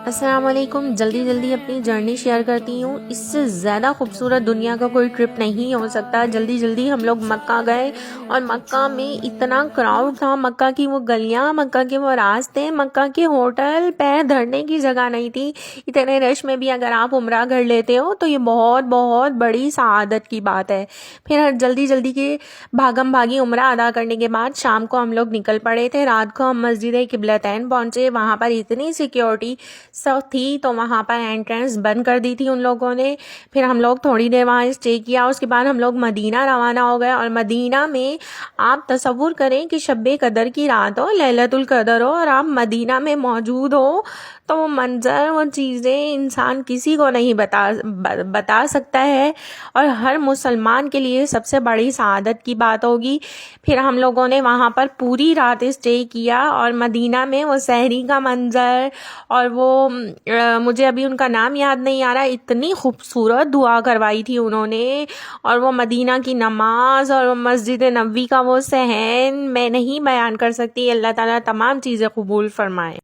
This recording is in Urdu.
السلام علیکم. جلدی جلدی اپنی جرنی شیئر کرتی ہوں. اس سے زیادہ خوبصورت دنیا کا کوئی ٹرپ نہیں ہو سکتا. جلدی جلدی ہم لوگ مکہ گئے اور مکہ میں اتنا کراؤڈ تھا. مکہ کی وہ گلیاں، مکہ کے وہ راستے، مکہ کے ہوٹل، پیر دھرنے کی جگہ نہیں تھی. اتنے رش میں بھی اگر آپ عمرہ کر لیتے ہو تو یہ بہت بہت بڑی سعادت کی بات ہے. پھر جلدی جلدی کے بھاگم بھاگی عمرہ ادا کرنے کے بعد شام کو ہم لوگ نکل پڑے تھے. رات کو ہم مسجد قبلتین پہنچے. وہاں پر اتنی سیکیورٹی سب تھی تو وہاں پر انٹرنس بند کر دی تھی ان لوگوں نے. پھر ہم لوگ تھوڑی دیر وہاں اسٹے کیا. اس کے بعد ہم لوگ مدینہ روانہ ہو گئے. اور مدینہ میں آپ تصور کریں کہ شب قدر کی رات ہو، لیلۃ القدر ہو، اور آپ مدینہ میں موجود ہو تو وہ منظر، وہ چیزیں انسان کسی کو نہیں بتا سکتا ہے، اور ہر مسلمان کے لیے سب سے بڑی سعادت کی بات ہوگی. پھر ہم لوگوں نے وہاں پر پوری رات اسٹے کیا اور مدینہ میں وہ سحری کا منظر، اور وہ مجھے ابھی ان کا نام یاد نہیں آ رہا، اتنی خوبصورت دعا کروائی تھی انہوں نے، اور وہ مدینہ کی نماز اور مسجد نبوی کا وہ صحن میں نہیں بیان کر سکتی. اللہ تعالیٰ تمام چیزیں قبول فرمائے.